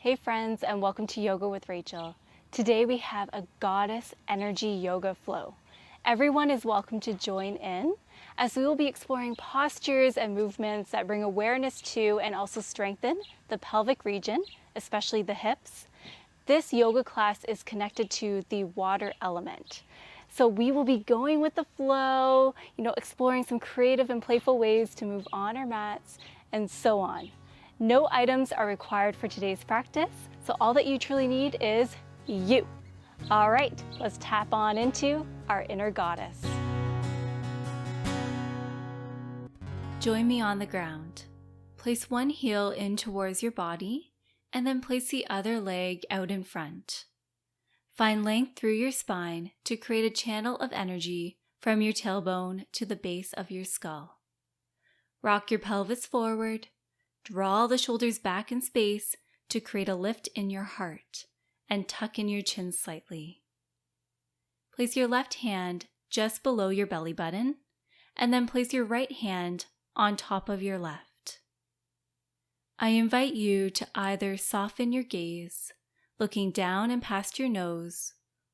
Hey friends, and welcome to Yoga with Rachel. Today we have a goddess energy yoga flow. Everyone is welcome to join in as we will be exploring postures and movements that bring awareness to and also strengthen the pelvic region, especially the hips. This yoga class is connected to the water element. So we will be going with the flow, exploring some creative and playful ways to move on our mats and so on. No items are required for today's practice, so all that you truly need is you. All right, let's tap on into our inner goddess. Join me on the ground. Place one heel in towards your body, and then place the other leg out in front. Find length through your spine to create a channel of energy from your tailbone to the base of your skull. Rock your pelvis forward. Draw the shoulders back in space to create a lift in your heart and tuck in your chin slightly. Place your left hand just below your belly button and then place your right hand on top of your left. I invite you to either soften your gaze, looking down and past your nose,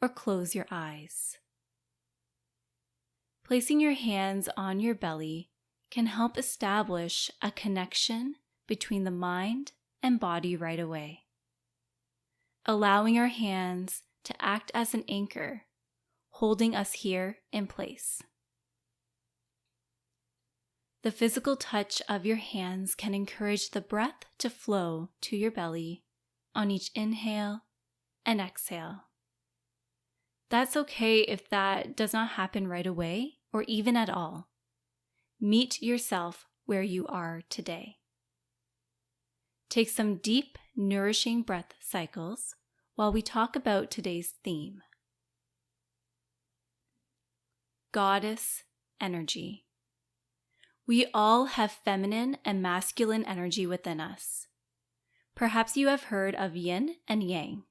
or close your eyes. Placing your hands on your belly can help establish a connection between the mind and body right away, allowing our hands to act as an anchor, holding us here in place. The physical touch of your hands can encourage the breath to flow to your belly on each inhale and exhale. That's okay if that does not happen right away or even at all. Meet yourself where you are today. Take some deep, nourishing breath cycles while we talk about today's theme. Goddess energy. We all have feminine and masculine energy within us. Perhaps you have heard of yin and yang,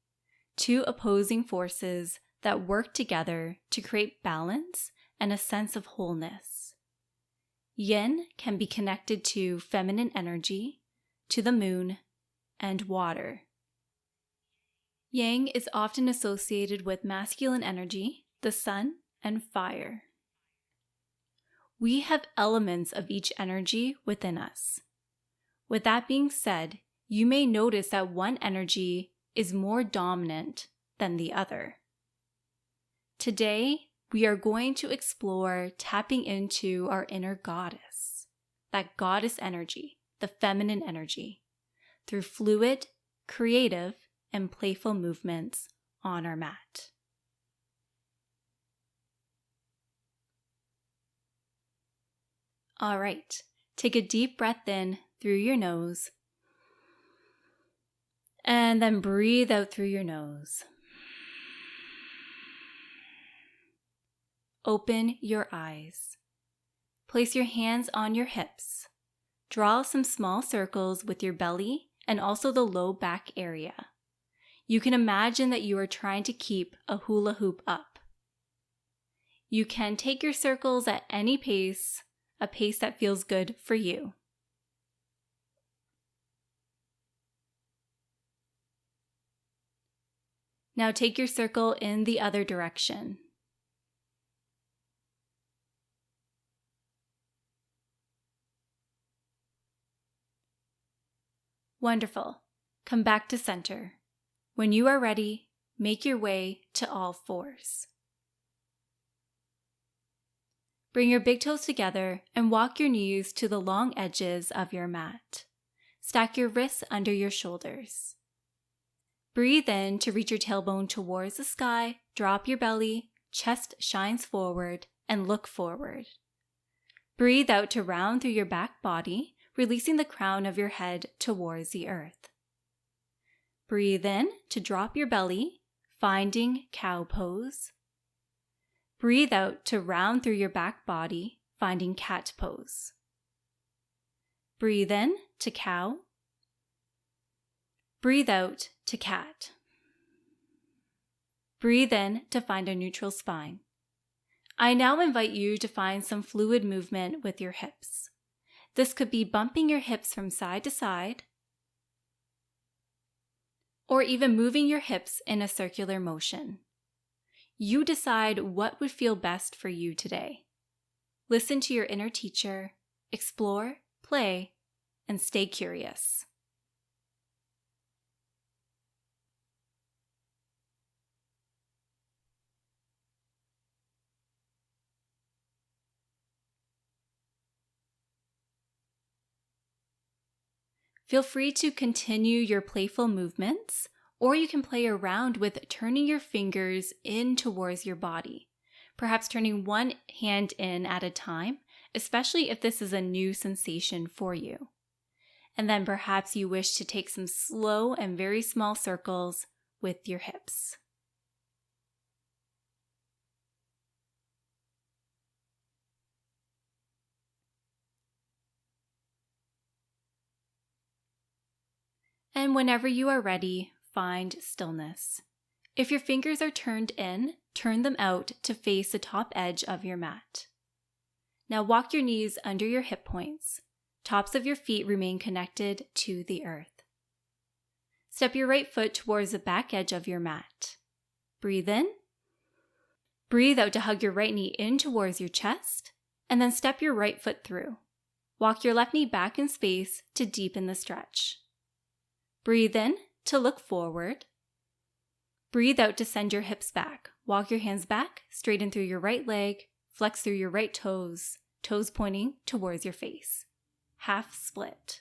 two opposing forces that work together to create balance and a sense of wholeness. Yin can be connected to feminine energy, to the moon, and water. Yang is often associated with masculine energy, the sun, and fire. We have elements of each energy within us. With that being said, you may notice that one energy is more dominant than the other. Today, we are going to explore tapping into our inner goddess, that goddess energy, the feminine energy, through fluid, creative, and playful movements on our mat. All right, take a deep breath in through your nose, and then breathe out through your nose. Open your eyes. Place your hands on your hips. Draw some small circles with your belly and also the low back area. You can imagine that you are trying to keep a hula hoop up. You can take your circles at any pace, a pace that feels good for you. Now take your circle in the other direction. Wonderful. Come back to center. When you are ready, make your way to all fours. Bring your big toes together and walk your knees to the long edges of your mat. Stack your wrists under your shoulders. Breathe in to reach your tailbone towards the sky, drop your belly, chest shines forward, and look forward. Breathe out to round through your back body, releasing the crown of your head towards the earth. Breathe in to drop your belly, finding cow pose. Breathe out to round through your back body, finding cat pose. Breathe in to cow. Breathe out to cat. Breathe in to find a neutral spine. I now invite you to find some fluid movement with your hips. This could be bumping your hips from side to side, or even moving your hips in a circular motion. You decide what would feel best for you today. Listen to your inner teacher, explore, play, and stay curious. Feel free to continue your playful movements, or you can play around with turning your fingers in towards your body, perhaps turning one hand in at a time, especially if this is a new sensation for you. And then perhaps you wish to take some slow and very small circles with your hips. And whenever you are ready, find stillness. If your fingers are turned in, turn them out to face the top edge of your mat. Now walk your knees under your hip points. Tops of your feet remain connected to the earth. Step your right foot towards the back edge of your mat. Breathe in. Breathe out to hug your right knee in towards your chest, and then step your right foot through. Walk your left knee back in space to deepen the stretch. Breathe in to look forward. Breathe out to send your hips back. Walk your hands back, straighten through your right leg, flex through your right toes, toes pointing towards your face. Half split.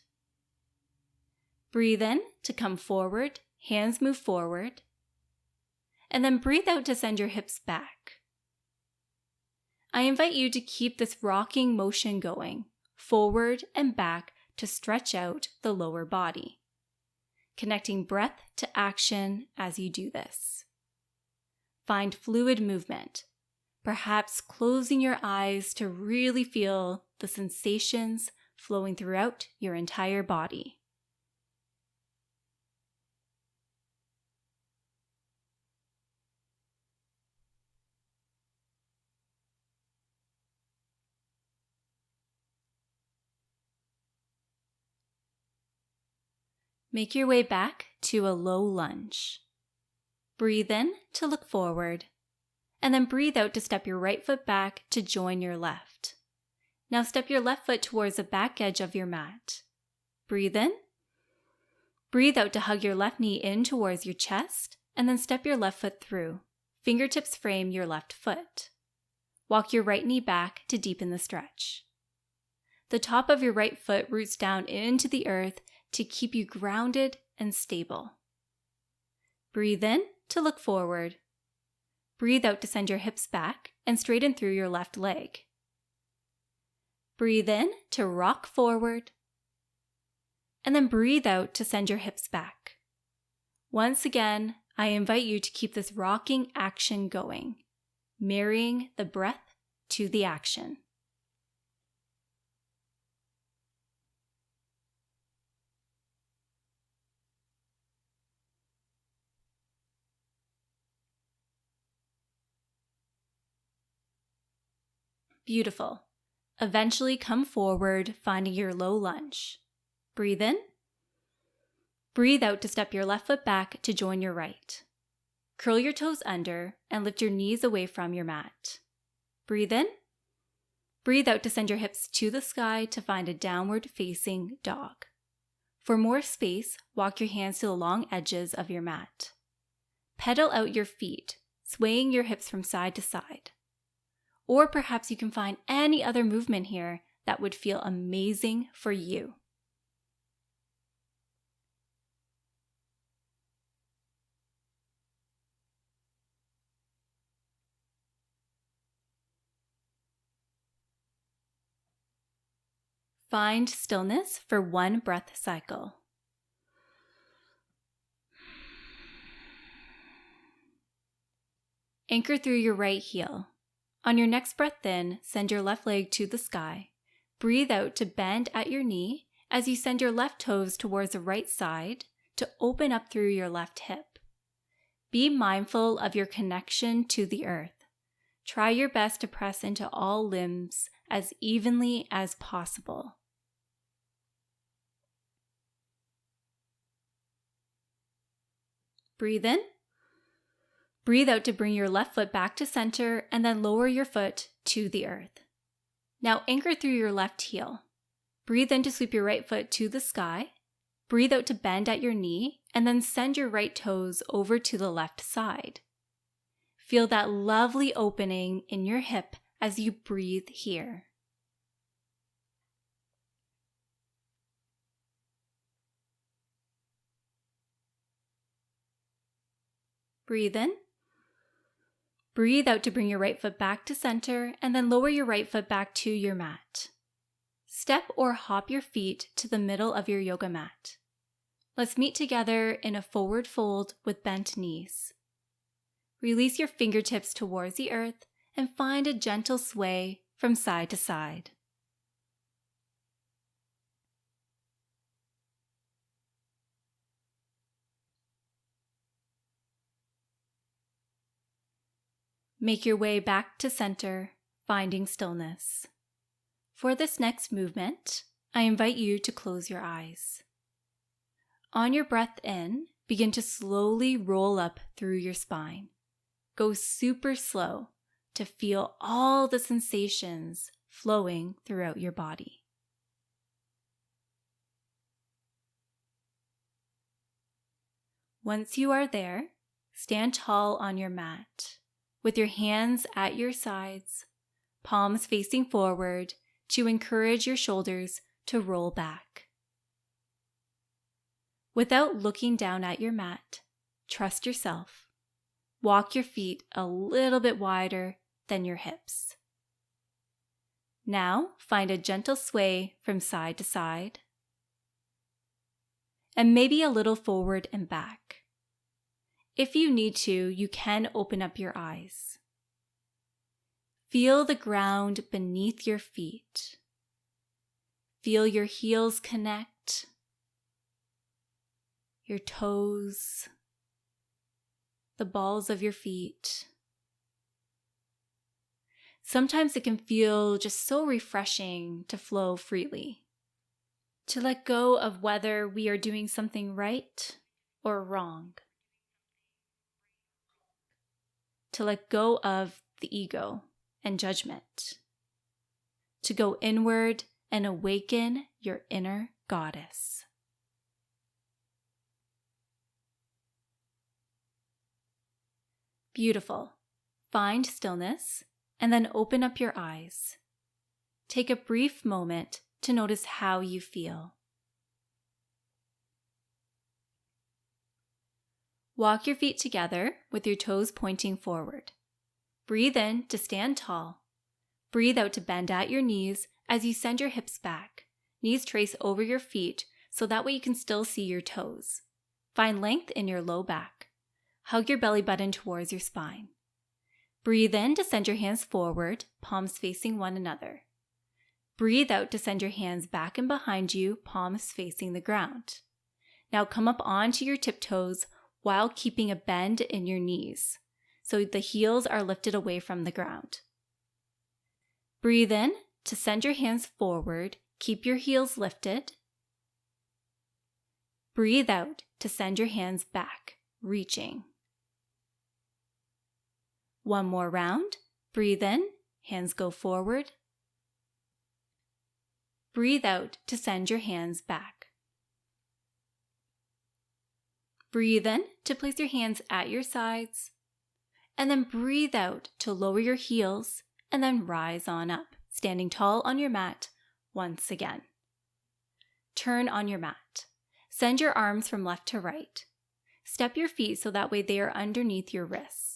Breathe in to come forward, hands move forward. And then breathe out to send your hips back. I invite you to keep this rocking motion going, forward and back to stretch out the lower body. Connecting breath to action as you do this. Find fluid movement, perhaps closing your eyes to really feel the sensations flowing throughout your entire body. Make your way back to a low lunge. Breathe in to look forward, and then breathe out to step your right foot back to join your left. Now step your left foot towards the back edge of your mat. Breathe in. Breathe out to hug your left knee in towards your chest, and then step your left foot through. Fingertips frame your left foot. Walk your right knee back to deepen the stretch. The top of your right foot roots down into the earth to keep you grounded and stable. Breathe in to look forward. Breathe out to send your hips back and straighten through your left leg. Breathe in to rock forward. And then breathe out to send your hips back. Once again, I invite you to keep this rocking action going, marrying the breath to the action. Beautiful. Eventually come forward, finding your low lunge. Breathe in. Breathe out to step your left foot back to join your right. Curl your toes under and lift your knees away from your mat. Breathe in. Breathe out to send your hips to the sky to find a downward facing dog. For more space, walk your hands to the long edges of your mat. Pedal out your feet, swaying your hips from side to side. Or perhaps you can find any other movement here that would feel amazing for you. Find stillness for one breath cycle. Anchor through your right heel. On your next breath in, send your left leg to the sky. Breathe out to bend at your knee as you send your left toes towards the right side to open up through your left hip. Be mindful of your connection to the earth. Try your best to press into all limbs as evenly as possible. Breathe in. Breathe out to bring your left foot back to center and then lower your foot to the earth. Now anchor through your left heel. Breathe in to sweep your right foot to the sky. Breathe out to bend at your knee and then send your right toes over to the left side. Feel that lovely opening in your hip as you breathe here. Breathe in. Breathe out to bring your right foot back to center and then lower your right foot back to your mat. Step or hop your feet to the middle of your yoga mat. Let's meet together in a forward fold with bent knees. Release your fingertips towards the earth and find a gentle sway from side to side. Make your way back to center, finding stillness. For this next movement, I invite you to close your eyes. On your breath in, begin to slowly roll up through your spine. Go super slow to feel all the sensations flowing throughout your body. Once you are there, stand tall on your mat, with your hands at your sides, palms facing forward to encourage your shoulders to roll back. Without looking down at your mat, trust yourself. Walk your feet a little bit wider than your hips. Now find a gentle sway from side to side, and maybe a little forward and back. If you need to, you can open up your eyes. Feel the ground beneath your feet. Feel your heels connect, your toes, the balls of your feet. Sometimes it can feel just so refreshing to flow freely, to let go of whether we are doing something right or wrong, to let go of the ego and judgment, to go inward and awaken your inner goddess. Beautiful. Find stillness and then open up your eyes. Take a brief moment to notice how you feel. Walk your feet together with your toes pointing forward. Breathe in to stand tall. Breathe out to bend at your knees as you send your hips back. Knees trace over your feet so that way you can still see your toes. Find length in your low back. Hug your belly button towards your spine. Breathe in to send your hands forward, palms facing one another. Breathe out to send your hands back and behind you, palms facing the ground. Now come up onto your tiptoes while keeping a bend in your knees, so the heels are lifted away from the ground. Breathe in to send your hands forward, keep your heels lifted. Breathe out to send your hands back, reaching. One more round. Breathe in, hands go forward. Breathe out to send your hands back. Breathe in to place your hands at your sides, and then breathe out to lower your heels and then rise on up, standing tall on your mat once again. Turn on your mat. Send your arms from left to right. Step your feet so that way they are underneath your wrists.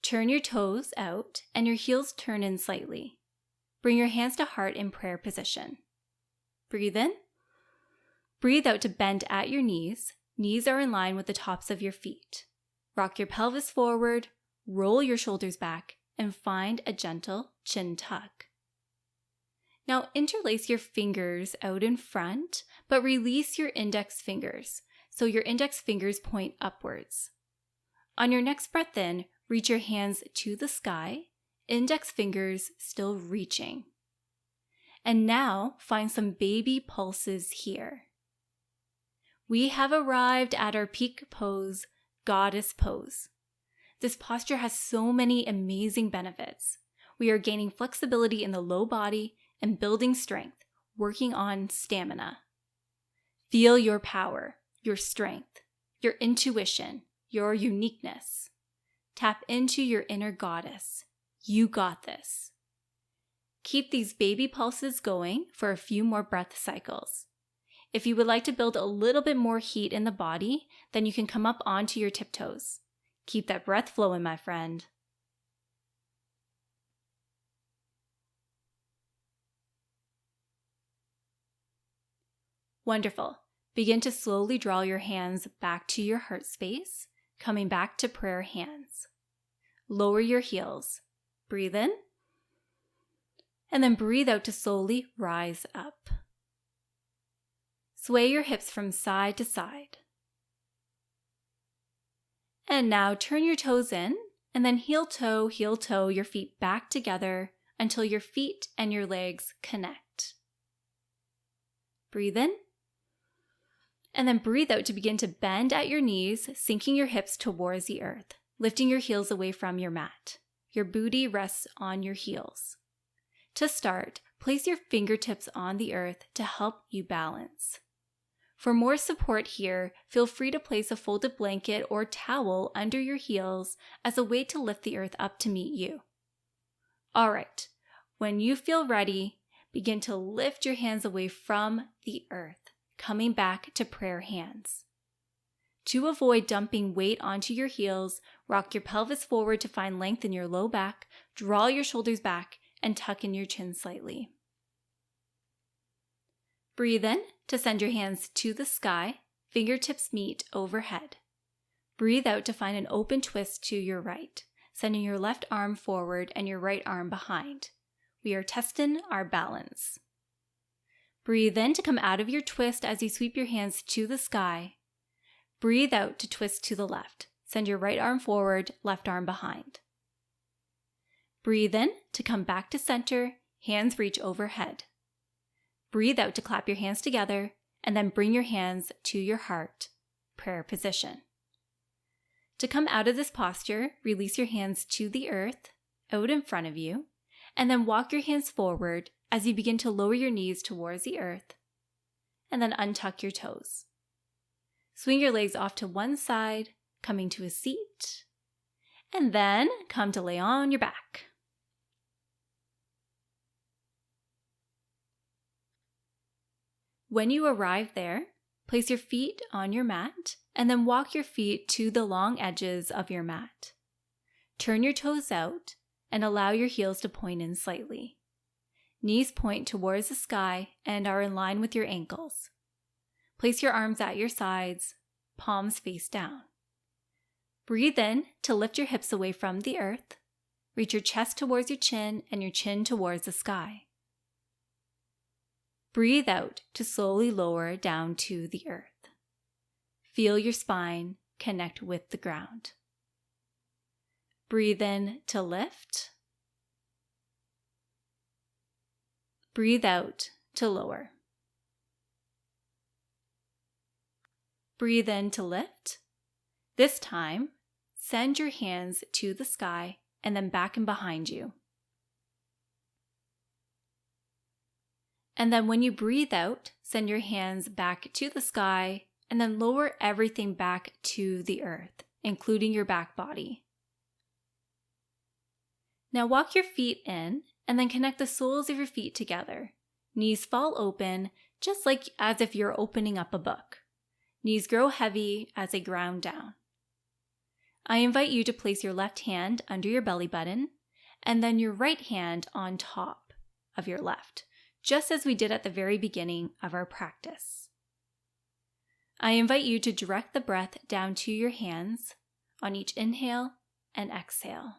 Turn your toes out and your heels turn in slightly. Bring your hands to heart in prayer position. Breathe in. Breathe out to bend at your knees. Knees are in line with the tops of your feet. Rock your pelvis forward, roll your shoulders back, and find a gentle chin tuck. Now interlace your fingers out in front, but release your index fingers, so your index fingers point upwards. On your next breath in, reach your hands to the sky, index fingers still reaching. And now find some baby pulses here. We have arrived at our peak pose, goddess pose. This posture has so many amazing benefits. We are gaining flexibility in the low body and building strength, working on stamina. Feel your power, your strength, your intuition, your uniqueness. Tap into your inner goddess. You got this. Keep these baby pulses going for a few more breath cycles. If you would like to build a little bit more heat in the body, then you can come up onto your tiptoes. Keep that breath flowing, my friend. Wonderful. Begin to slowly draw your hands back to your heart space, coming back to prayer hands. Lower your heels. Breathe in. And then breathe out to slowly rise up. Sway your hips from side to side. And now turn your toes in, and then heel toe, your feet back together until your feet and your legs connect. Breathe in. And then breathe out to begin to bend at your knees, sinking your hips towards the earth, lifting your heels away from your mat. Your booty rests on your heels. To start, place your fingertips on the earth to help you balance. For more support here, feel free to place a folded blanket or towel under your heels as a way to lift the earth up to meet you. All right, when you feel ready, begin to lift your hands away from the earth, coming back to prayer hands. To avoid dumping weight onto your heels, rock your pelvis forward to find length in your low back, draw your shoulders back, and tuck in your chin slightly. Breathe in to send your hands to the sky, fingertips meet overhead. Breathe out to find an open twist to your right, sending your left arm forward and your right arm behind. We are testing our balance. Breathe in to come out of your twist as you sweep your hands to the sky. Breathe out to twist to the left. Send your right arm forward, left arm behind. Breathe in to come back to center, hands reach overhead. Breathe out to clap your hands together, and then bring your hands to your heart, prayer position. To come out of this posture, release your hands to the earth, out in front of you, and then walk your hands forward as you begin to lower your knees towards the earth, and then untuck your toes. Swing your legs off to one side, coming to a seat, and then come to lay on your back. When you arrive there, place your feet on your mat and then walk your feet to the long edges of your mat. Turn your toes out and allow your heels to point in slightly. Knees point towards the sky and are in line with your ankles. Place your arms at your sides, palms face down. Breathe in to lift your hips away from the earth. Reach your chest towards your chin and your chin towards the sky. Breathe out to slowly lower down to the earth. Feel your spine connect with the ground. Breathe in to lift. Breathe out to lower. Breathe in to lift. This time, send your hands to the sky and then back and behind you. And then when you breathe out, send your hands back to the sky and then lower everything back to the earth, including your back body. Now walk your feet in and then connect the soles of your feet together. Knees fall open, just like as if you're opening up a book. Knees grow heavy as they ground down. I invite you to place your left hand under your belly button and then your right hand on top of your left, just as we did at the very beginning of our practice. I invite you to direct the breath down to your hands on each inhale and exhale.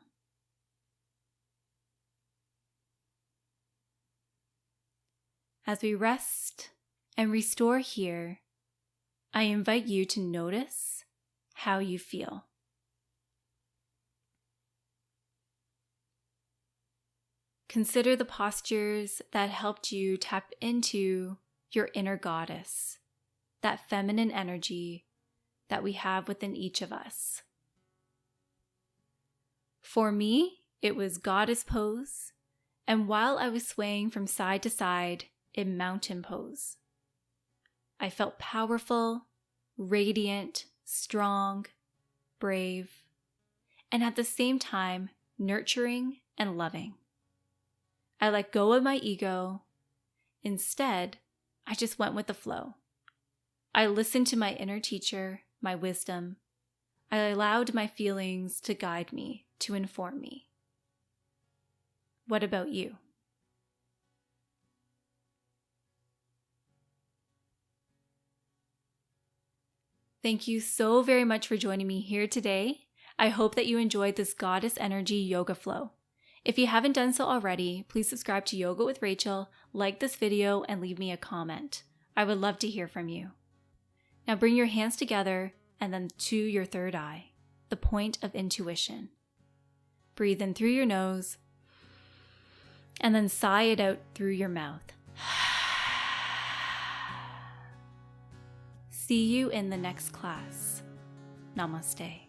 As we rest and restore here, I invite you to notice how you feel. Consider the postures that helped you tap into your inner goddess, that feminine energy that we have within each of us. For me, it was goddess pose, and while I was swaying from side to side in mountain pose, I felt powerful, radiant, strong, brave, and at the same time, nurturing and loving. I let go of my ego. Instead, I just went with the flow. I listened to my inner teacher, my wisdom. I allowed my feelings to guide me, to inform me. What about you? Thank you so very much for joining me here today. I hope that you enjoyed this goddess energy yoga flow. If you haven't done so already, please subscribe to Yoga with Rachel, like this video, and leave me a comment. I would love to hear from you. Now bring your hands together and then to your third eye, the point of intuition. Breathe in through your nose and then sigh it out through your mouth. See you in the next class. Namaste.